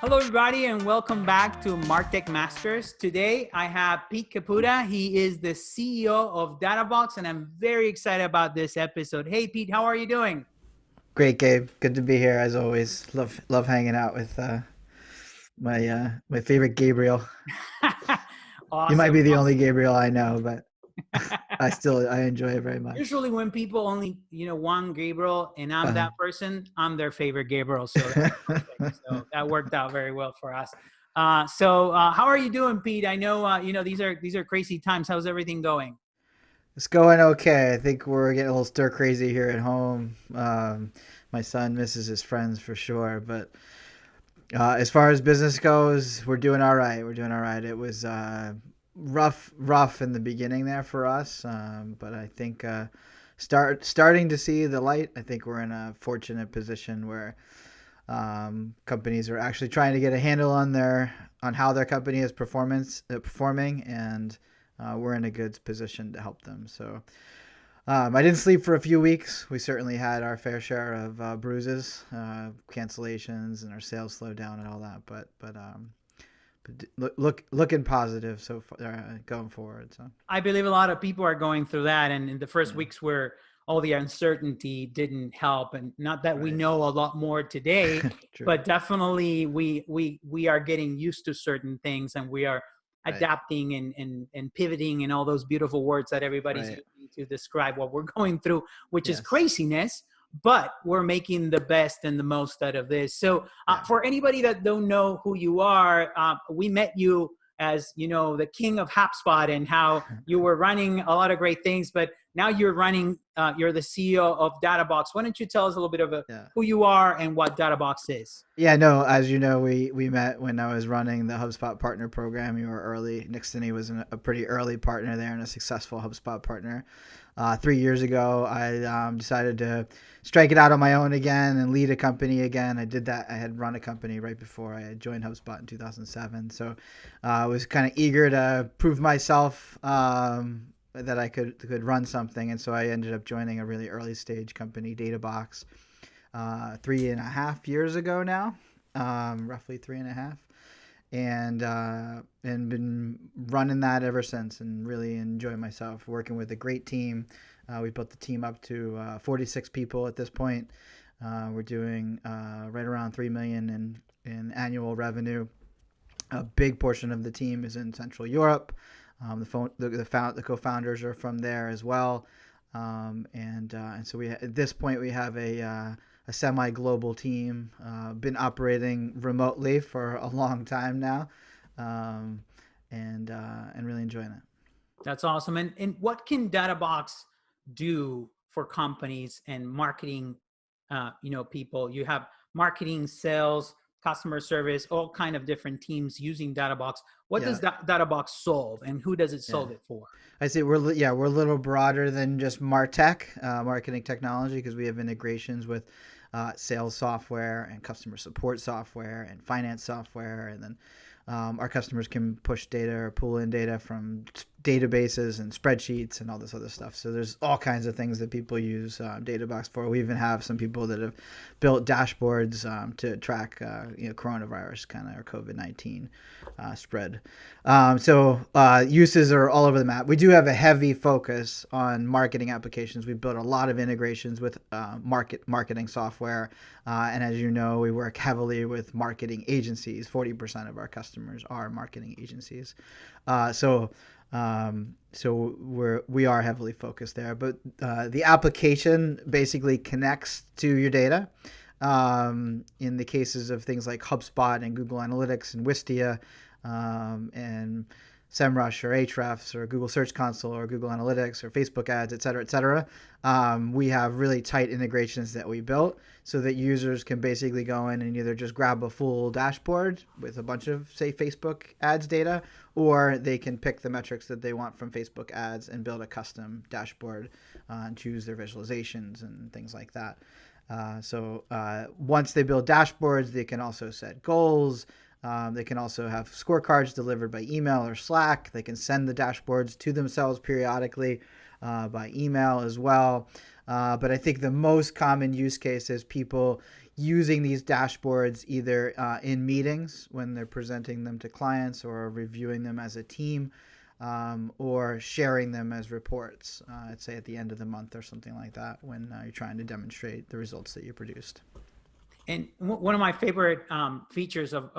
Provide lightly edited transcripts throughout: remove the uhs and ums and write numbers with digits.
Hello, everybody, and welcome back to MarTech Masters. Today, I have Pete Caputa. He is the CEO of Databox, and I'm very excited about this episode. Hey, Pete, how are you doing? Great, Gabe. Good to be here as always. Love hanging out with my favorite Gabriel. You might Awesome. be the only Gabriel I know, but I enjoy it very much. Usually, when people only, one Gabriel, and I'm Uh, that person, I'm their favorite Gabriel. So that's perfect. So that worked out very well for us. How are you doing, Pete? I know, these are crazy times. How's everything going? it's going okay. I think we're getting a little stir crazy here at home. My son misses his friends for sure, but as far as business goes, we're doing all right. We're doing all right. It was rough in the beginning there for us, but I think starting to see the light. I think we're in a fortunate position where companies are actually trying to get a handle on how their company is performing, and we're in a good position to help them. So I didn't sleep for a few weeks. We certainly had our fair share of bruises, cancellations, and our sales slowed down and all that. But looking positive so far, going forward. So I believe a lot of people are going through that, and in the first yeah, weeks where all the uncertainty didn't help, and not that we right, know a lot more today, true, but definitely we are getting used to certain things, and we are right, adapting and pivoting, and all those beautiful words that everybody's right, using to describe what we're going through, which is yes, craziness. But we're making the best and the most out of this. So, yeah. for anybody that don't know who you are, we met you as the king of HubSpot, and how you were running a lot of great things, but now you're the CEO of Databox. Why don't you tell us a little bit of Yeah. who you are and what Databox is? Yeah, no, as you know, we met when I was running the HubSpot partner program. You were early. Nixony was a pretty early partner there and a successful HubSpot partner. 3 years ago, I decided to strike it out on my own again and lead a company again. I did that. I had run a company right before I had joined HubSpot in 2007. So I was kind of eager to prove myself that I could run something. And so I ended up joining a really early stage company, Databox, 3.5 years ago now, roughly 3.5, and been running that ever since, and really enjoy myself working with a great team. We built the team up to 46 people at this point. We're doing right around 3 million in annual revenue. A big portion of the team is in Central Europe. The co-founders are from there as well, and so at this point we have a semi-global team. Been operating remotely for a long time now, um, and really enjoying it. That's awesome. And what can Databox do for companies and marketing? People. You have marketing, sales, customer service, all kind of different teams using Databox. What does Yeah, Databox solve, and who does it yeah. solve it for? I say we're a little broader than just Martech, marketing technology, because we have integrations with sales software and customer support software and finance software, and then our customers can push data or pull in data from databases and spreadsheets and all this other stuff. So there's all kinds of things that people use Databox for. We even have some people that have built dashboards to track coronavirus kind of, or COVID-19 spread. Uses are all over the map. We do have a heavy focus on marketing applications. We've built a lot of integrations with marketing software, and as you know, we work heavily with marketing agencies. 40% of our customers are marketing agencies. We are heavily focused there. But the application basically connects to your data. In the cases of things like HubSpot and Google Analytics and Wistia, and SEMrush or Ahrefs or Google Search Console or Google Analytics or Facebook ads, et cetera, et cetera. We have really tight integrations that we built so that users can basically go in and either just grab a full dashboard with a bunch of, say, Facebook ads data, or they can pick the metrics that they want from Facebook ads and build a custom dashboard and choose their visualizations and things like that. Once they build dashboards, they can also set goals. They can also have scorecards delivered by email or Slack. They can send the dashboards to themselves periodically by email as well. But I think the most common use case is people using these dashboards either in meetings when they're presenting them to clients or reviewing them as a team, or sharing them as reports, I'd say at the end of the month or something like that, when you're trying to demonstrate the results that you produced. And one of my favorite features of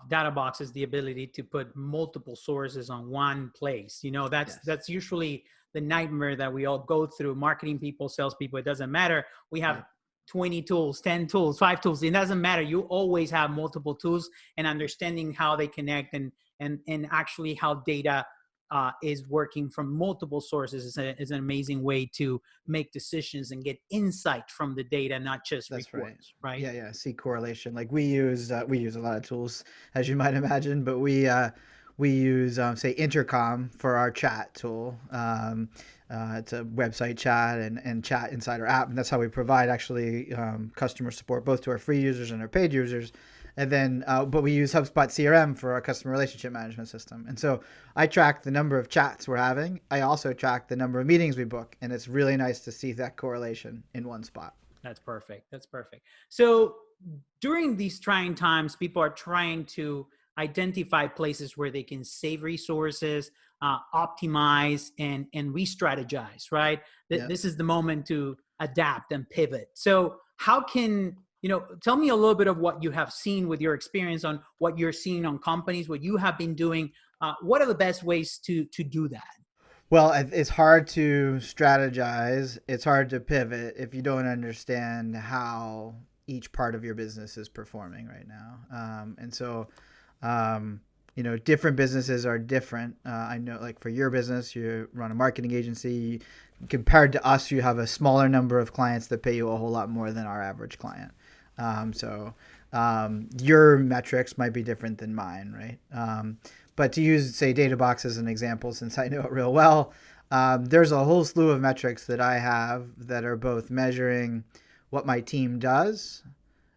Databox is the ability to put multiple sources on one place. Yes. That's usually the nightmare that we all go through. Marketing people, salespeople, it doesn't matter. We have 20 tools, 10 tools, 5 tools. It doesn't matter. You always have multiple tools, and understanding how they connect and actually how data is working from multiple sources is an amazing way to make decisions and get insight from the data, not just That's reports, right? Yeah. See correlation. Like we use a lot of tools, as you might imagine, but we use say Intercom for our chat tool. It's a website chat and chat inside our app, and that's how we provide actually customer support both to our free users and our paid users. And then, but we use HubSpot CRM for our customer relationship management system. And so I track the number of chats we're having. I also track the number of meetings we book, and it's really nice to see that correlation in one spot. That's perfect. That's perfect. So during these trying times, people are trying to identify places where they can save resources, optimize, and re-strategize, right? Yep. This is the moment to adapt and pivot. So how can, tell me a little bit of what you have seen with your experience on what you're seeing on companies, what you have been doing. What are the best ways to do that? Well, it's hard to strategize. It's hard to pivot if you don't understand how each part of your business is performing right now. And so, different businesses are different. I know, like for your business, you run a marketing agency. Compared to us, you have a smaller number of clients that pay you a whole lot more than our average client. So your metrics might be different than mine, right? But to use, say, Databox as an example, since I know it real well, there's a whole slew of metrics that I have that are both measuring what my team does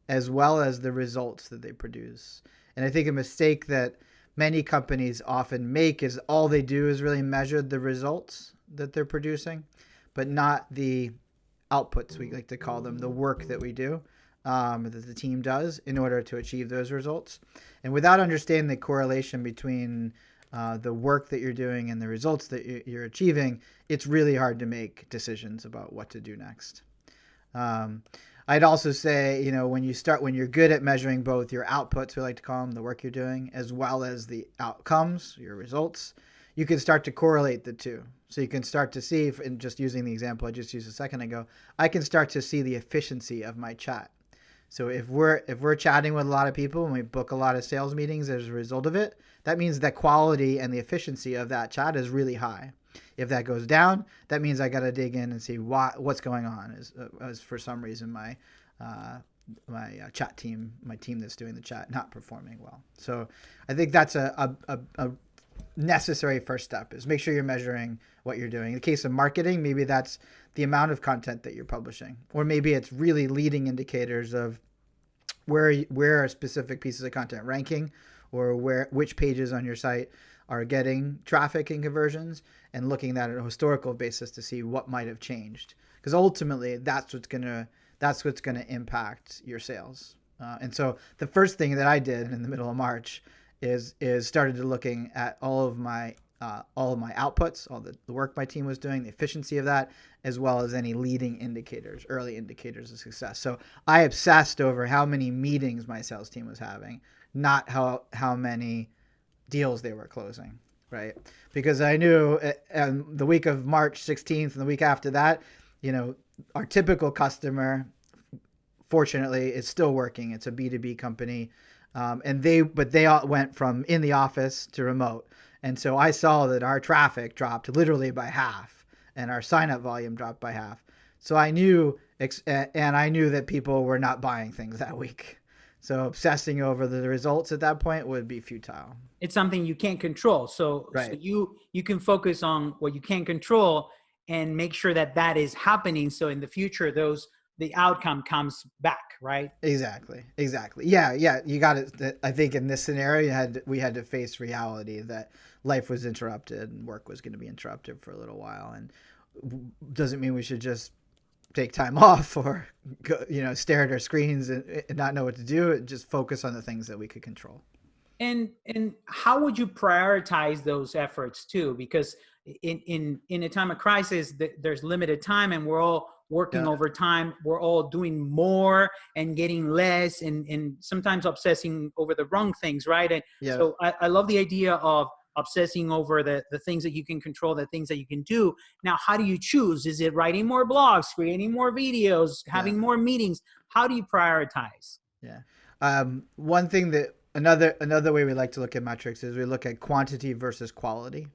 as well as the results that they produce. And I think a mistake that many companies often make is all they do is really measure the results that they're producing, but not the outputs, we like to call them, the work that we do. That the team does in order to achieve those results. And without understanding the correlation between the work that you're doing and the results that you're achieving, it's really hard to make decisions about what to do next. I'd also say, when you're good at measuring both your outputs, we like to call them, the work you're doing, as well as the outcomes, your results, you can start to correlate the two. So you can start to see, and just using the example I just used a second ago, I can start to see the efficiency of my chat. So if we're chatting with a lot of people and we book a lot of sales meetings as a result of it, that means the quality and the efficiency of that chat is really high. If that goes down, that means I got to dig in and see what's going on. As for some reason my chat team, my team that's doing the chat, not performing well. So I think that's a necessary first step, is make sure you're measuring what you're doing. In the case of marketing, maybe that's the amount of content that you're publishing, or maybe it's really leading indicators of where are specific pieces of content ranking, or which pages on your site are getting traffic and conversions, and looking at it on a historical basis to see what might have changed, because ultimately that's what's gonna impact your sales. And so the first thing that I did in the middle of March is started to looking at all of my outputs, all the work my team was doing, the efficiency of that, as well as any leading indicators, early indicators of success. So I obsessed over how many meetings my sales team was having, not how many deals they were closing, right? Because I knew the week of March 16th and the week after that, our typical customer, fortunately, is still working. It's a B2B company. And they all went from in the office to remote. And so I saw that our traffic dropped literally by half and our sign up volume dropped by half. So I knew that people were not buying things that week. So obsessing over the results at that point would be futile. It's something you can't control. So you can focus on what you can control and make sure that is happening. So in the future, the outcome comes back, right? Exactly. Yeah. You got it. I think in this scenario, we had to face reality that life was interrupted and work was going to be interrupted for a little while, and doesn't mean we should just take time off or go, stare at our screens and not know what to do, and just focus on the things that we could control. And how would you prioritize those efforts too? Because in a time of crisis, there's limited time, and we're all working overtime. We're all doing more and getting less, and sometimes obsessing over the wrong things, right? And so I love the idea of obsessing over the things that you can control, the things that you can do. Now, how do you choose? Is it writing more blogs, creating more videos, having more meetings? How do you prioritize? One thing that another way we like to look at metrics is we look at quantity versus quality.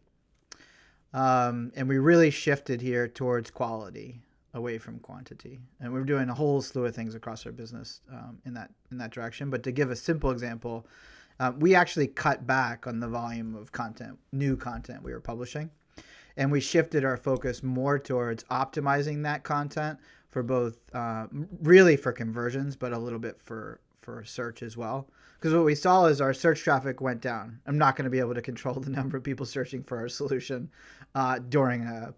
And we really shifted here towards quality away from quantity. And we're doing a whole slew of things across our business in that direction. But to give a simple example, we actually cut back on the volume of new content we were publishing. And we shifted our focus more towards optimizing that content for both, really for conversions, but a little bit for search as well. Because what we saw is our search traffic went down. I'm not going to be able to control the number of people searching for our solution during a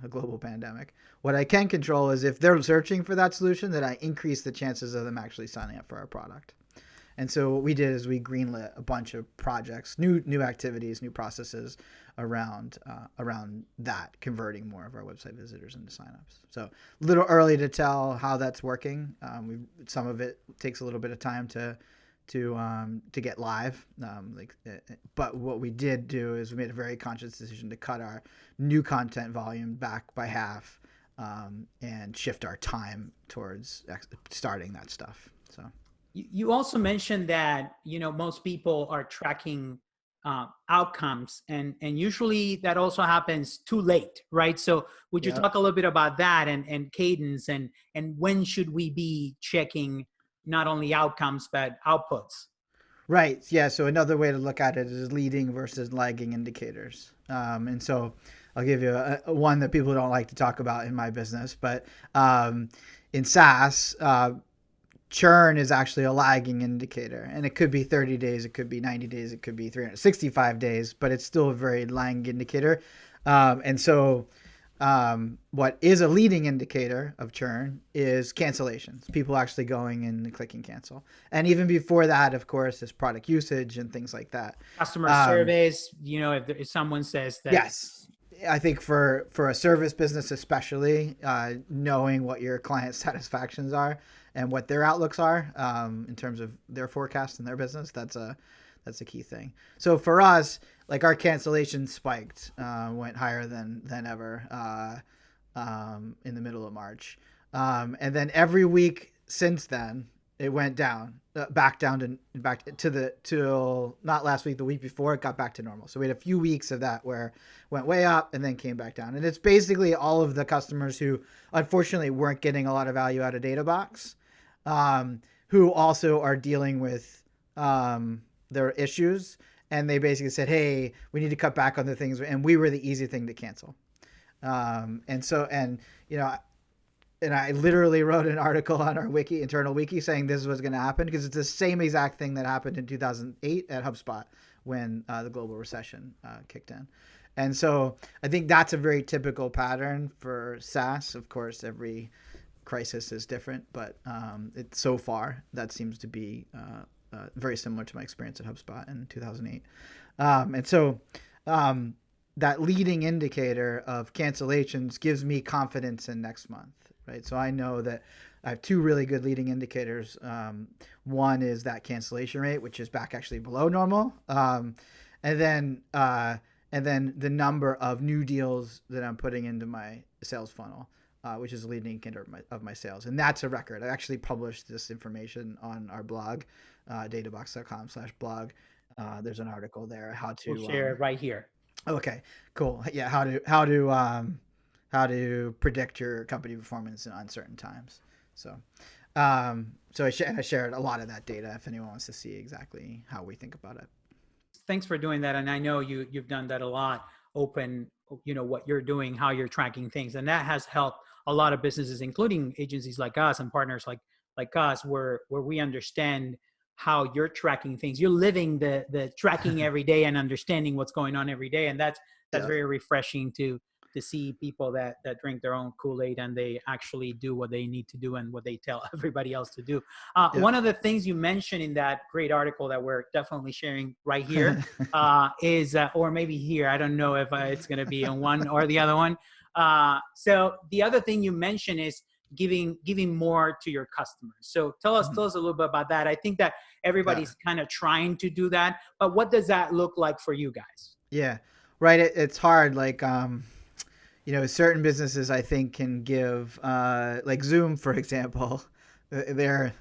global pandemic. What I can control is if they're searching for that solution, that I increase the chances of them actually signing up for our product. And so what we did is we greenlit a bunch of projects, new activities, new processes around that, converting more of our website visitors into signups. So a little early to tell how that's working. Some of it takes a little bit of time to get live. But what we did do is we made a very conscious decision to cut our new content volume back by half and shift our time towards starting that stuff. So. You also mentioned that, most people are tracking outcomes, and usually that also happens too late, right? So would you talk a little bit about that and cadence and when should we be checking not only outcomes, but outputs? Right. Yeah. So another way to look at it is leading versus lagging indicators. And so I'll give you one that people don't like to talk about in my business, but in SaaS, churn is actually a lagging indicator, and it could be 30 days, it could be 90 days, it could be 365 days, but it's still a very lagging indicator. And so what is a leading indicator of churn is cancellations, people actually going and clicking cancel. And even before that, of course, is product usage and things like that. Customer surveys, if someone says that. Yes. I think for a service business, especially, knowing what your client satisfactions are and what their outlooks are in terms of their forecast and their business, that's a key thing. So for us, like our cancellations spiked, went higher than ever in the middle of March, and then every week since then it went down, back till not last week, the week before, it got back to normal. So we had a few weeks of that where it went way up and then came back down. And it's basically all of the customers who unfortunately weren't getting a lot of value out of Databox, who also are dealing with their issues. And they basically said, hey, we need to cut back on the things. And we were the easy thing to cancel. And I literally wrote an article on our internal wiki saying this was going to happen, because it's the same exact thing that happened in 2008 at HubSpot when the global recession kicked in. And so I think that's a very typical pattern for SaaS. Of course, every crisis is different, but so far that seems to be very similar to my experience at HubSpot in 2008. And so that leading indicator of cancellations gives me confidence in next month. Right. So I know that I have two really good leading indicators. One is that cancellation rate, which is back actually below normal. And then the number of new deals that I'm putting into my sales funnel, which is a leading indicator of my sales. And that's a record. I actually published this information on our blog, databox.com/blog. There's an article there, how to we'll share it right here. Okay, cool. Yeah. How to predict your company performance in uncertain times. So I shared a lot of that data if anyone wants to see exactly how we think about it. Thanks for doing that. And I know you've done that a lot, open, what you're doing, how you're tracking things. And that has helped a lot of businesses, including agencies like us and partners like us, where we understand how you're tracking things. You're living the tracking every day and understanding what's going on every day. And that's very refreshing to to see people that drink their own Kool-Aid and they actually do what they need to do and what they tell everybody else to do. Yep. One of the things you mentioned in that great article that we're definitely sharing right here is, or maybe here, I don't know if it's going to be in one or the other one. So the other thing you mentioned is giving more to your customers. So tell us a little bit about that. I think that everybody's kind of trying to do that, but what does that look like for you guys? Yeah, right. It's hard. Like, certain businesses I think can give, like Zoom, for example, they're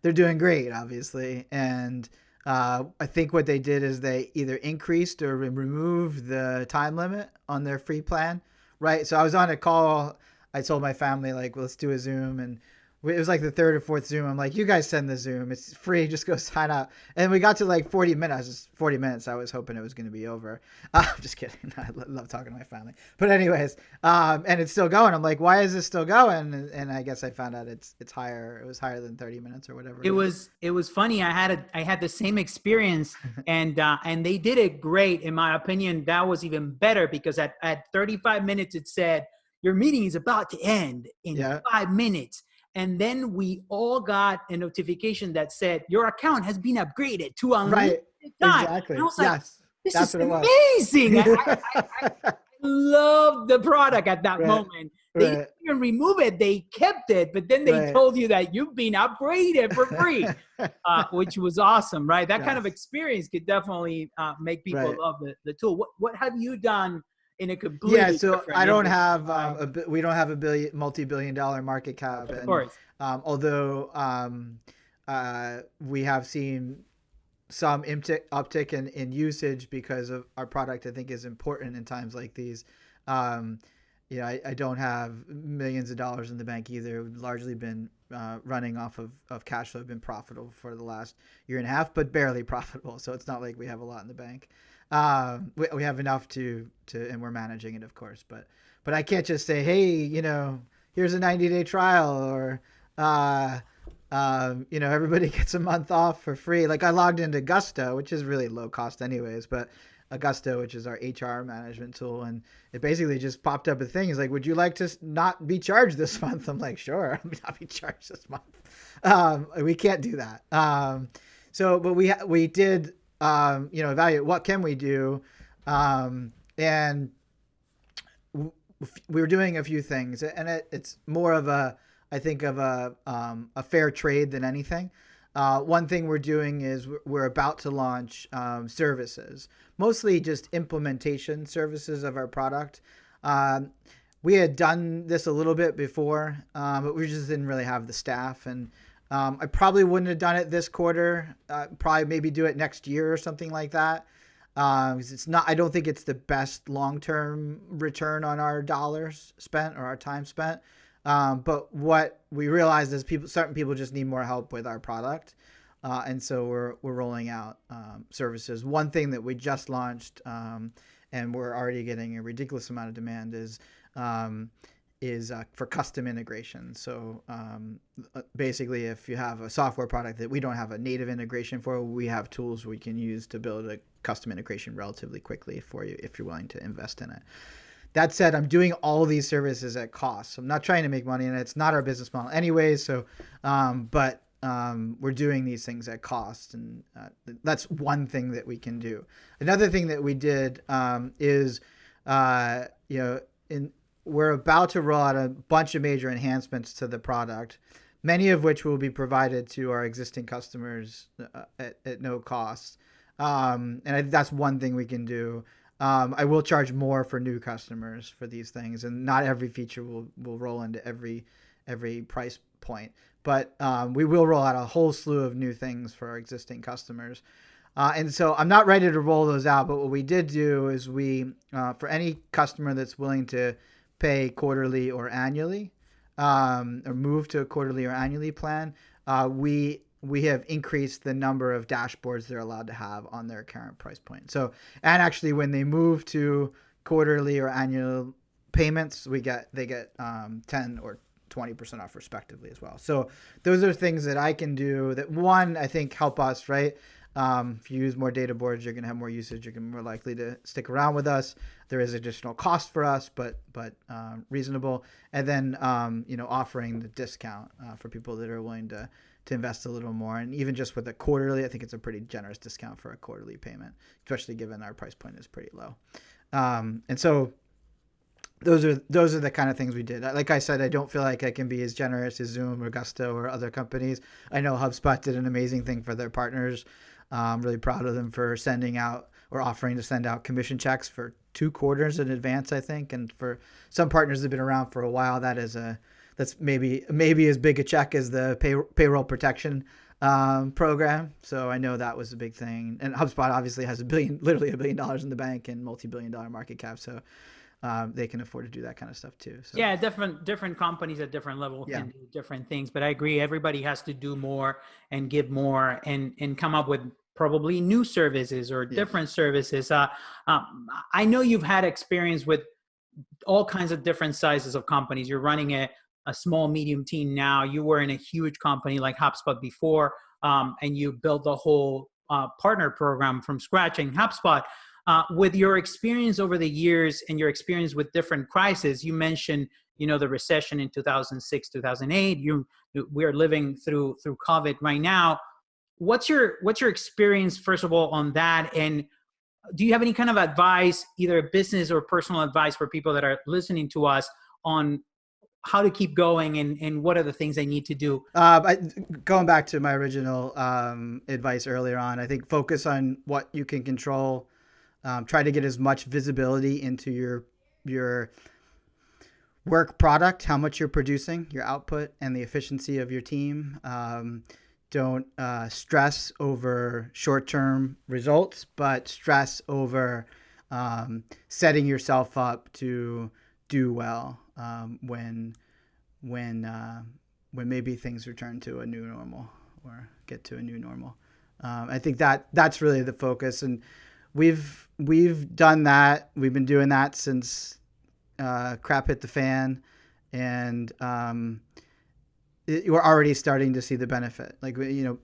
doing great, obviously, and I think what they did is they either increased or removed the time limit on their free plan, right? So I was on a call. I told my family, like, well, let's do a Zoom, and it was like the third or fourth Zoom. I'm like, you guys send the Zoom. It's free. Just go sign up. And we got to like 40 minutes. 40 minutes. I was hoping it was going to be over. I'm just kidding. I love talking to my family. But anyways, and it's still going. I'm like, why is this still going? And I guess I found out it's higher. It was higher than 30 minutes or whatever. It was funny. I had the same experience, and they did it great. In my opinion, that was even better because at 35 minutes it said your meeting is about to end in 5 minutes. And then we all got a notification that said your account has been upgraded to unlimited time. Exactly. And I was like, this is amazing. I loved the product at that moment. They didn't even remove it. They kept it, but then they told you that you've been upgraded for free, which was awesome, right? That kind of experience could definitely make people love the tool. What have you done in a completely so I don't have we don't have a multi-billion-dollar market cap, of course. Although we have seen some uptick in usage because of our product. I think is important in times like these. I don't have millions of dollars in the bank either. We've largely been running off of cash flow. I've been profitable for the last year and a half, but barely profitable. So it's not like we have a lot in the bank. We have enough to and we're managing it, of course, but I can't just say, hey, here's a 90-day trial, or everybody gets a month off for free. Like I logged into Gusto, which is really low cost anyways, but Gusto, which is our HR management tool, and it basically just popped up a thing. It's like, would you like to not be charged this month? I'm like, sure, I'll not be charged this month. We can't do that. But we did evaluate what can we do, and we were doing a few things, and it's more of a fair trade than anything. One thing we're doing is we're about to launch services, mostly just implementation services of our product. We had done this a little bit before, but we just didn't really have the staff, and I probably wouldn't have done it this quarter. Probably maybe do it next year or something like that. It's not. I don't think it's the best long-term return on our dollars spent or our time spent. But what we realized is certain people just need more help with our product, and so we're rolling out services. One thing that we just launched, and we're already getting a ridiculous amount of demand is for custom integration. So basically, if you have a software product that we don't have a native integration for, we have tools we can use to build a custom integration relatively quickly for you if you're willing to invest in it. That said, I'm doing all these services at cost. So I'm not trying to make money, and it's not our business model anyways. So, but we're doing these things at cost, and that's one thing that we can do. Another thing that we did is, we're about to roll out a bunch of major enhancements to the product, many of which will be provided to our existing customers at no cost. That's one thing we can do. I will charge more for new customers for these things, and not every feature will roll into every price point, but we will roll out a whole slew of new things for our existing customers. And so I'm not ready to roll those out, but what we did do is we, for any customer that's willing to pay quarterly or annually, or move to a quarterly or annually plan, we have increased the number of dashboards they're allowed to have on their current price point. So, and actually when they move to quarterly or annual payments, they get 10 or 20% off respectively as well. So those are things that I can do that, one, I think help us, right? If you use more data boards, you're going to have more usage. You're going to be more likely to stick around with us. there is additional cost for us, but reasonable. And then offering the discount for people that are willing to invest a little more. And even just with a quarterly, I think it's a pretty generous discount for a quarterly payment, especially given our price point is pretty low. And so those are the kind of things we did. Like I said, I don't feel like I can be as generous as Zoom or Gusto or other companies. I know HubSpot did an amazing thing for their partners. I'm really proud of them for sending out or offering to send out commission checks for 2 quarters in advance, I think. And for some partners that have been around for a while, that's maybe as big a check as the payroll protection program. So I know that was a big thing. And HubSpot obviously has literally $1 billion in the bank and multi-billion-dollar market cap. So they can afford to do that kind of stuff too. So. Yeah, different companies at different levels can do different things, but I agree. Everybody has to do more and give more and come up with probably new services or different services. I know you've had experience with all kinds of different sizes of companies. You're running a small, medium team now. You were in a huge company like HubSpot before, and you built the whole partner program from scratch in HubSpot. With your experience over the years and your experience with different crises, you mentioned, the recession in 2006, 2008. We are living through COVID right now. What's your experience, first of all, on that? And do you have any kind of advice, either business or personal advice, for people that are listening to us on how to keep going and what are the things they need to do? Going back to my original advice earlier on, I think focus on what you can control. Try to get as much visibility into your work product, how much you're producing, your output, and the efficiency of your team. Don't stress over short-term results, but stress over setting yourself up to do well when maybe things return to a new normal or get to a new normal. I think that's really the focus, and we've done that. We've been doing that since crap hit the fan, and we're already starting to see the benefit. Like,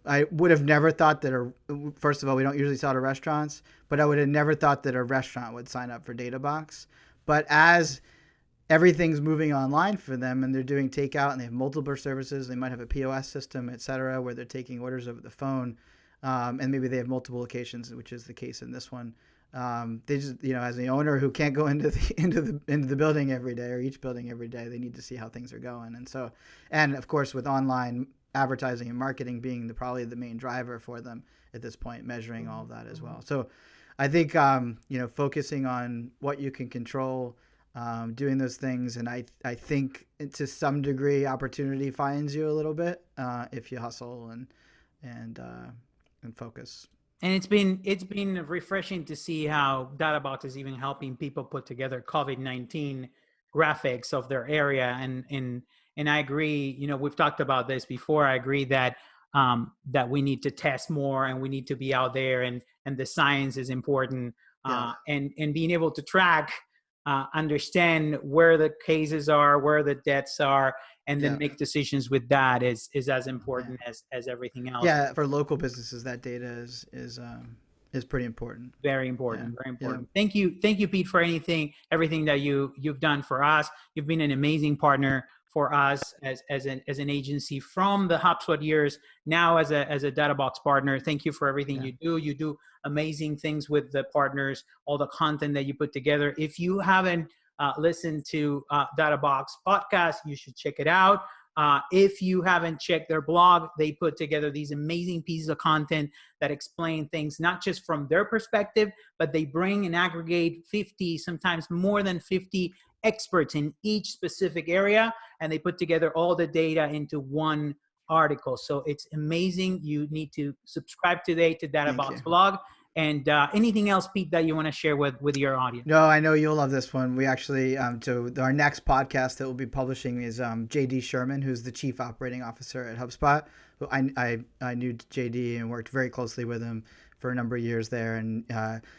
I would have never thought that first of all, we don't usually sell to restaurants, but I would have never thought that a restaurant would sign up for Databox. But as everything's moving online for them and they're doing takeout and they have multiple services, they might have a POS system, et cetera, where they're taking orders over the phone. And maybe they have multiple locations, which is the case in this one. They just, as the owner who can't go into the building every day or each building every day, they need to see how things are going. And of course, with online advertising and marketing being probably the main driver for them at this point, measuring all of that as well. So I think, focusing on what you can control, doing those things. And I think to some degree, opportunity finds you a little bit if you hustle and focus. And it's been refreshing to see how Databox is even helping people put together COVID-19 graphics of their area. And I agree, we've talked about this before. I agree that that we need to test more and we need to be out there, and the science is important. And being able to track, understand where the cases are, where the deaths are, and then make decisions with that is as important as everything else. Yeah, for local businesses, that data is pretty important. Very important, very important. Yeah. Thank you, Pete, for everything that you've done for us. You've been an amazing partner for us as an agency from the HubSpot years, now as a Databox partner. Thank you for everything you do. You do amazing things with the partners, all the content that you put together. If you haven't listened to Databox podcast, you should check it out. If you haven't checked their blog, they put together these amazing pieces of content that explain things, not just from their perspective, but they bring and aggregate 50, sometimes more than 50 experts in each specific area, and they put together all the data into one article. So it's amazing. You need to subscribe today to Databox blog. And anything else, Pete, that you want to share with your audience? No, I know you'll love this one. We actually, our next podcast that we'll be publishing is JD Sherman, who's the Chief Operating Officer at HubSpot. I knew JD and worked very closely with him for a number of years there, and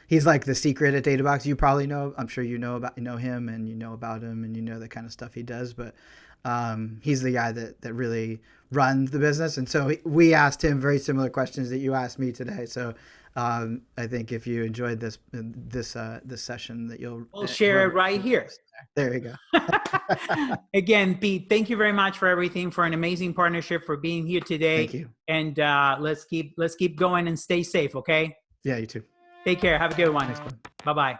he's like the secret at Databox. You probably know. I'm sure you know him, and you know about him, and you know the kind of stuff he does. But he's the guy that really runs the business, and so we asked him very similar questions that you asked me today. So I think if you enjoyed this session, that you'll We'll share it right here. There you go. Again, Pete, thank you very much for everything, for an amazing partnership, for being here today. Thank you. And let's keep going and stay safe. Okay. Yeah, you too. Take care. Have a good one. Thanks, bud. Bye-bye.